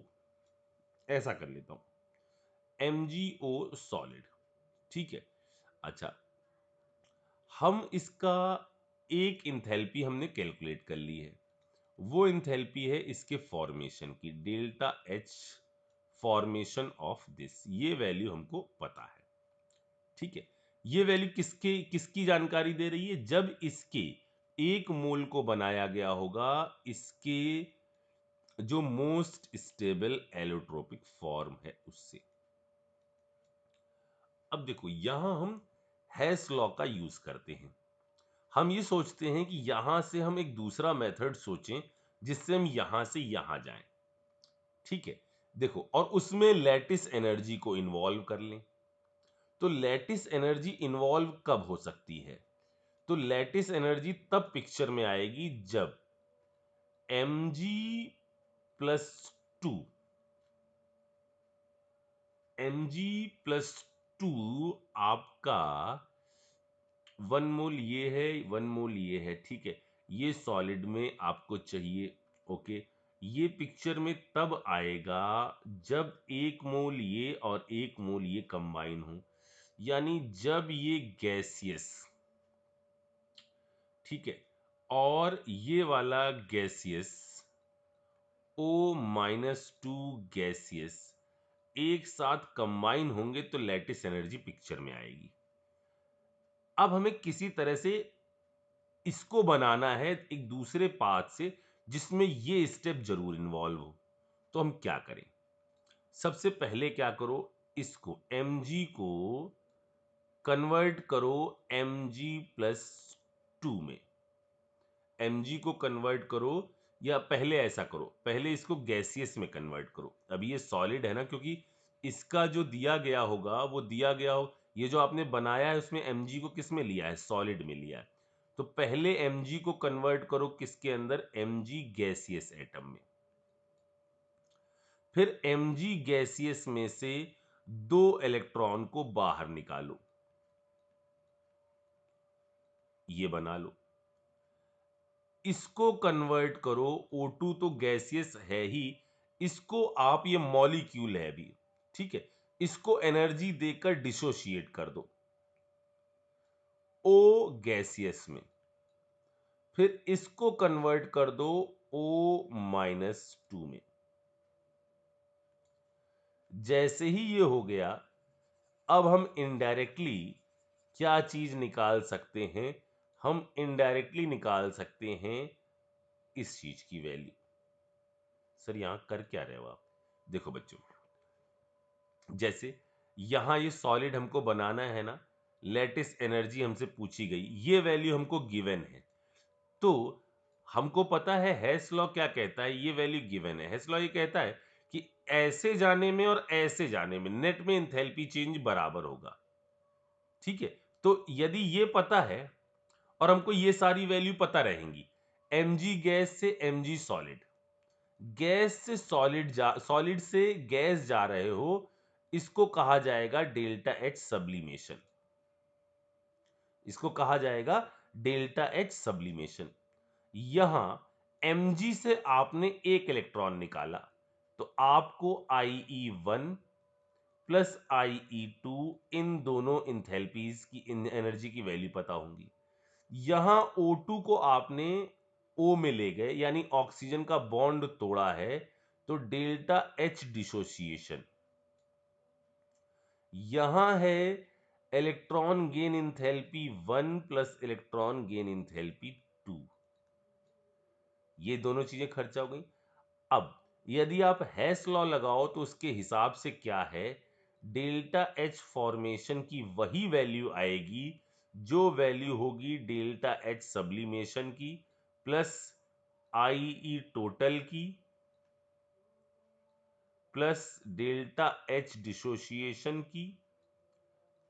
ऐसा कर लेता हूं MgO सॉलिड, ठीक है। अच्छा, हम इसका एक इंथैल्पी हमने कैलकुलेट कर ली है, वो इंथैल्पी है इसके फॉर्मेशन की, delta H formation of this, ये वैल्यू हमको पता है, ठीक है। ये वैल्यू किसकी जानकारी दे रही है? जब इसके 1 मोल को बनाया गया होगा इसके जो मोस्ट स्टेबल एलोट्रोपिक फॉर्म है उससे। अब देखो यहां हम हैस लॉ का यूज करते हैं। हम ये सोचते हैं कि यहां से हम एक दूसरा मेथड सोचें जिससे हम यहां से यहां जाएं, ठीक है। देखो, और उसमें लैटिस एनर्जी को इन्वॉल्व कर लें। तो लैटिस एनर्जी इन्वॉल्व कब हो सकती है? तो लैटिस एनर्जी तब पिक्चर में आएगी जब mg प्लस 2 mg प्लस 2 आपका 1 मोल ये है, 1 मोल ये है, ठीक है। ये सॉलिड में आपको चाहिए, ओके। ये पिक्चर में तब आएगा जब 1 मोल ये और 1 मोल ये कंबाइन हो, यानी जब ये गैसियस, ठीक है, और ये वाला गैसियस O-2 गैसियस एक साथ कंबाइन होंगे तो लैटिस एनर्जी पिक्चर में आएगी। अब हमें किसी तरह से इसको बनाना है एक दूसरे पाथ से जिसमें ये स्टेप जरूर इन्वॉल्व हो, तो हम क्या करें? सबसे पहले क्या करो, इसको mg को कन्वर्ट करो mg प्लस 2 में, mg को कन्वर्ट करो, या पहले ऐसा करो, पहले इसको गैसियस में कन्वर्ट करो। अब ये सॉलिड है ना, क्योंकि इसका जो दिया गया होगा वो दिया गया हो, ये जो आपने बनाया है उसमें mg को किस में लिया है? सॉलिड में लिया है। तो पहले mg को कन्वर्ट करो किसके अंदर? mg गैसियस एटम में। फिर mg गैसियस में से 2 इलेक्ट्रॉन को बाहर निकालो, ये बना लो। इसको कन्वर्ट करो, O2 तो गैसियस है ही, इसको आप, ये मॉलिक्यूल है अभी, ठीक है, इसको एनर्जी देकर डिसोशिएट कर दो O गैसियस में, फिर इसको कन्वर्ट कर दो O-2 में। जैसे ही ये हो गया, अब हम इनडायरेक्टली क्या चीज निकाल सकते हैं? हम इनडायरेक्टली निकाल सकते हैं इस चीज की वैल्यू। सर यहां कर क्या रहे हो आप? देखो बच्चों, जैसे यहां ये सॉलिड हमको बनाना है ना, लेटिस एनर्जी हमसे पूछी गई, ये वैल्यू हमको गिवन है, तो हमको पता है हेस लॉ क्या कहता है, ये वैल्यू गिवन है। हेस लॉ ये कहता है कि ऐसे जाने में और ऐसे जाने में नेट में इंथैल्पी चेंज बराबर होगा, ठीक है। तो यदि ये पता है और हमको ये सारी वैल्यू पता रहेंगी, mg गैस से mg सॉलिड, गैस से सॉलिड से गैस जा रहे हो, इसको कहा जाएगा डेल्टा एच सब्लिमेशन, इसको कहा जाएगा डेल्टा एच सब्लिमेशन। यहां mg से आपने एक इलेक्ट्रॉन निकाला, तो आपको IE1 प्लस IE2 इन दोनों इंथैल्पीज की, इन एनर्जी की वैल्यू पता होंगी। यहां O2 को आपने O में ले गए, यानी ऑक्सीजन का बॉन्ड तोड़ा है, तो डेल्टा H डिसोसिएशन। यहां है electron gain enthalpy 1 plus electron gain enthalpy 2, ये दोनों चीजें खर्चा हो गई। अब यदि आप हेस लॉ लगाओ तो उसके हिसाब से क्या है, डेल्टा एच फॉर्मेशन की वही वैल्यू आएगी जो वैल्यू होगी डेल्टा एच सब्लिमेशन की प्लस IE टोटल की प्लस डेल्टा एच डिसोसिएशन की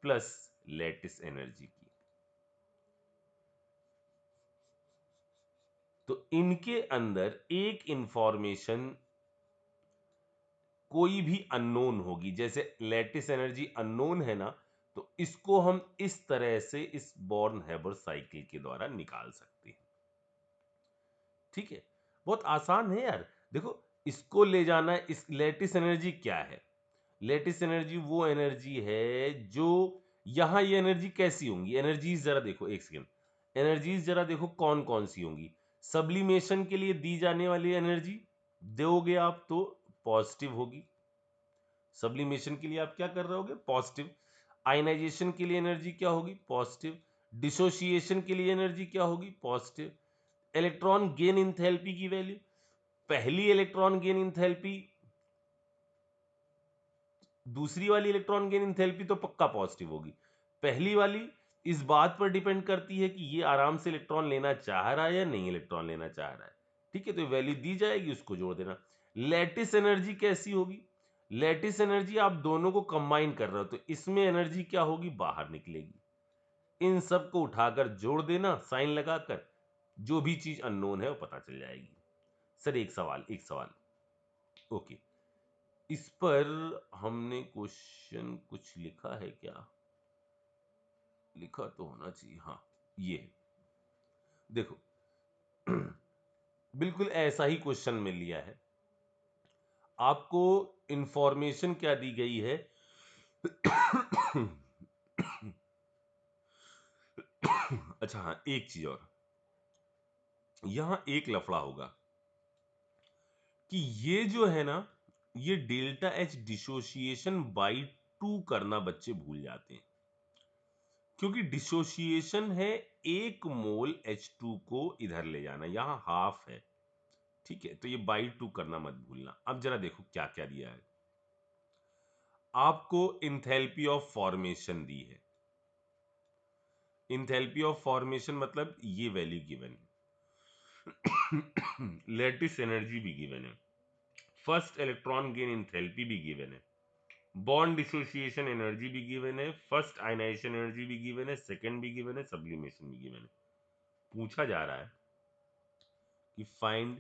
प्लस लैटिस एनर्जी की। तो इनके अंदर एक इंफॉर्मेशन कोई भी अननोन होगी, जैसे लैटिस एनर्जी अननोन है ना, तो इसको हम इस तरह से इस बॉर्न हैबर साइकिल के द्वारा निकाल सकते हैं, ठीक है। बहुत आसान है यार। देखो, इसको ले जाना, इस लैटिस एनर्जी क्या है? लैटिस एनर्जी वो एनर्जी है जो, यहां ये एनर्जी कैसी होंगी, एनर्जीज जरा देखो, एक सेकेंड, एनर्जीज जरा देखो कौन कौन सी होंगी। सब्लिमेशन के लिए दी जाने वाली एनर्जी दोगे आप तो पॉजिटिव होगी, सब्लिमेशन के लिए आप क्या कर रहे होगे, पॉजिटिव। आयनाइजेशन के लिए एनर्जी क्या होगी, पॉजिटिव। डिसोसिएशन के लिए एनर्जी क्या होगी, पॉजिटिव। इलेक्ट्रॉन गेन इंथैल्पी की वैल्यू, पहली इलेक्ट्रॉन गेन इंथैल्पी, दूसरी वाली इलेक्ट्रॉन गेन इंथैल्पी तो पक्का पॉजिटिव होगी। पहली वाली इस बात पर डिपेंड करती है कि ये आराम से इलेक्ट्रॉन लेना चाह रहा है या नहीं इलेक्ट्रॉन लेना चाह रहा है, ठीक है, तो वैल्यू दी जाएगी, उसको जोड़ देना। लैटिस एनर्जी कैसी होगी, लैटिस एनर्जी आप दोनों को कंबाइन कर रहे हो, तो इसमें एनर्जी क्या होगी, बाहर निकलेगी। इन सब को उठाकर जोड़ देना साइन लगाकर, जो भी चीज अननोन है वो पता चल जाएगी। सर एक सवाल, ओके, इस पर हमने क्वेश्चन कुछ लिखा है क्या? लिखा तो होना चाहिए, हाँ, ये है। देखो, बिल्कुल ऐसा ही क्वेश्चन में लिया है, आपको इंफॉर्मेशन क्या दी गई है? अच्छा हाँ, एक चीज और, यहां एक लफड़ा होगा कि ये जो है ना, ये डेल्टा एच डिसोसिएशन बाई 2 करना बच्चे भूल जाते हैं, क्योंकि डिसोसिएशन है 1 मोल H2 को इधर ले जाना, यहां हाफ है, ठीक है, तो ये बाई 2 करना मत भूलना। अब जरा देखो क्या क्या दिया है, आपको इंथैल्पी ऑफ फॉर्मेशन दी है, इंथैल्पी ऑफ फॉर्मेशन मतलब ये वैल्यू गिवन है, लैटिस एनर्जी भी गिवन है, फर्स्ट इलेक्ट्रॉन गेन इंथैल्पी भी गिवन है, बॉन्ड डिसोसिएशन एनर्जी भी गिवन है, फर्स्ट आयनाइजेशन एनर्जी भी गिवन है, सेकंड भी गिवन है, सब्लिमेशन भी गिवन है। पूछा जा रहा है कि find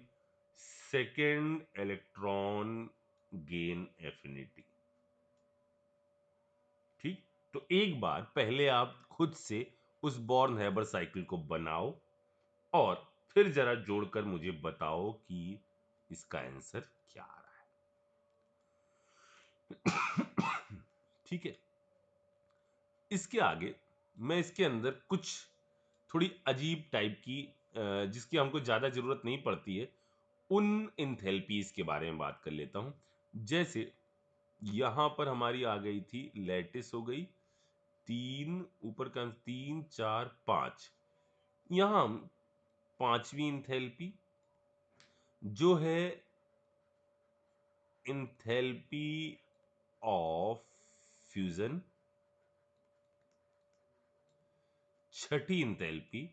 second electron gain affinity, तो एक बार पहले आप खुद से उस बॉर्न हैबर साइकिल को बनाओ और फिर जरा जोड़कर मुझे बताओ कि इसका आंसर क्या आ रहा है। ठीक है। इसके आगे मैं इसके अंदर कुछ थोड़ी अजीब टाइप की जिसकी हमको ज़्यादा ज़रूरत नहीं पड़ती है, उन इंथैल्पीज के बारे में बात कर लेता हूँ। जैसे यहाँ पर हमारी आ गई थी लैटिस हो गई, 3 ऊपर का 3, 4, 5। यहाँ हम 5वीं इंथैल्पी जो है enthalpy of fusion, Chhathi enthalpy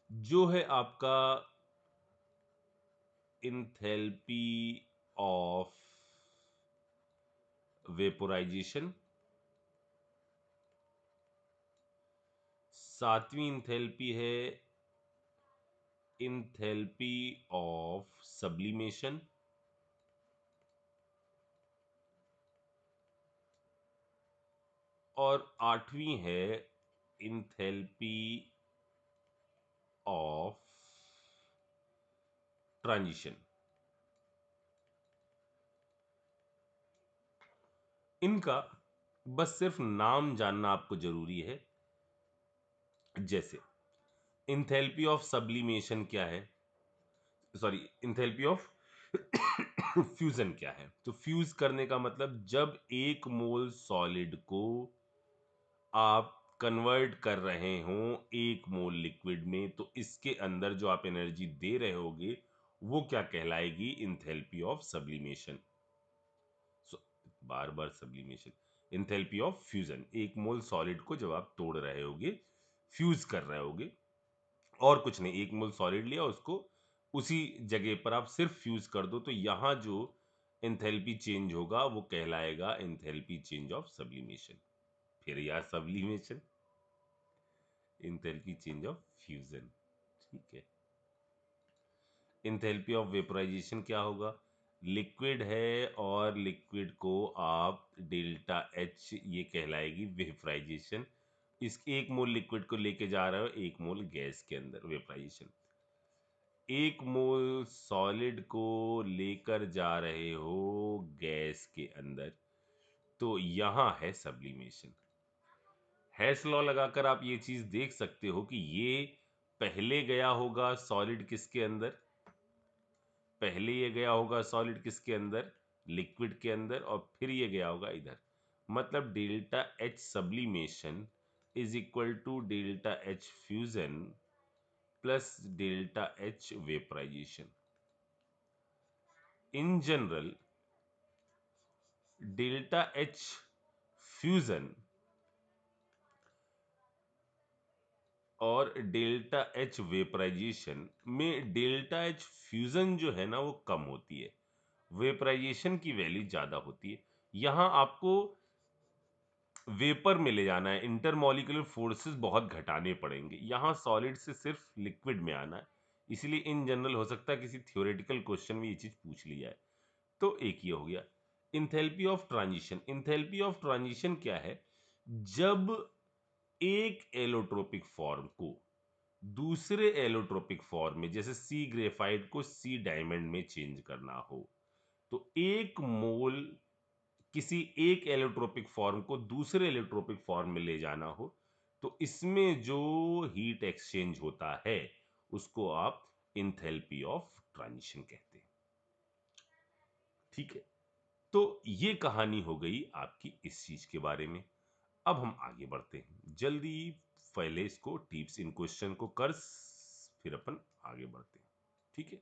जो है आपका इंथैल्पी ऑफ वेपोराइजेशन, 7वीं इंथैल्पी है इंथैल्पी ऑफ सब्लिमेशन, और 8वीं है इंथैल्पी ऑफ ट्रांजिशन। इनका बस सिर्फ नाम जानना आपको जरूरी है। जैसे इंथैल्पी ऑफ सब्लिमेशन क्या है, सॉरी इंथैल्पी ऑफ फ्यूजन क्या है। तो फ्यूज करने का मतलब जब एक मोल सॉलिड को आप कन्वर्ट कर रहे हो एक मोल लिक्विड में, तो इसके अंदर जो आप एनर्जी दे रहे होगे वो क्या कहलाएगी, इंथैल्पी ऑफ सब्लिमेशन। बार बार सब्लिमेशन, इंथैल्पी ऑफ फ्यूजन, एक मोल सॉलिड को जब आप तोड़ रहे होगे, फ्यूज कर रहे होगे, और कुछ नहीं, एक मोल सॉलिड लिया उसको उसी जगह पर आप सिर्फ फ्यूज कर दो, तो यहां जो एंथैल्पी चेंज होगा वो कहलाएगा एंथैल्पी चेंज ऑफ सब्लिमेशन। फिर यार sublimation, enthalpy change of fusion. ठीक है। एंथैल्पी ऑफ वेपोराइजेशन क्या होगा, लिक्विड है और लिक्विड को आप डेल्टा एच, ये कहलाएगी वेपोराइजेशन। इस एक मोल लिक्विड को लेके जा रहे हो एक मोल गैस के अंदर, वेपोराइजेशन। एक मोल सॉलिड को लेकर जा रहे हो गैस के अंदर, तो यहां है सब्लिमेशन। हैश लॉ लगाकर आप ये चीज देख सकते हो कि ये पहले गया होगा सॉलिड किसके अंदर, पहले ये गया होगा सॉलिड किसके अंदर, लिक्विड के अंदर, और फिर ये गया होगा इधर। मतलब delta H sublimation is equal to delta H fusion plus delta H vaporization. In general delta H fusion और डेल्टा एच वेपराइजेशन में डेल्टा एच फ्यूजन जो है ना वो कम होती है, वेपराइजेशन की वैल्यू ज्यादा होती है। यहां आपको वेपर में ले जाना है, इंटरमॉलिक्यूलर फोर्सेस बहुत घटाने पड़ेंगे, यहां सॉलिड से सिर्फ लिक्विड में आना है। इसलिए इन जनरल हो सकता है किसी थ्योरेटिकल क्वेश्चन में ये चीज पूछ ली जाए। तो एक ये हो गया। Enthalpy of transition, enthalpy of transition क्या है, जब एक एलोट्रोपिक फॉर्म को दूसरे एलोट्रोपिक फॉर्म में, जैसे सी ग्रेफाइट को सी डायमंड में चेंज करना हो, तो एक मोल किसी एक एलोट्रोपिक फॉर्म को दूसरे एलोट्रोपिक फॉर्म में ले जाना हो, तो इसमें जो हीट एक्सचेंज होता है उसको आप इंथैल्पी ऑफ ट्रांजिशन कहते हैं। ठीक है। तो ये कहानी हो गई आपकी इस चीज के बारे में। अब हम आगे बढ़ते हैं जल्दी, पहले इसको टिप्स इन क्वेश्चन को कर, फिर अपन आगे बढ़ते हैं। ठीक है।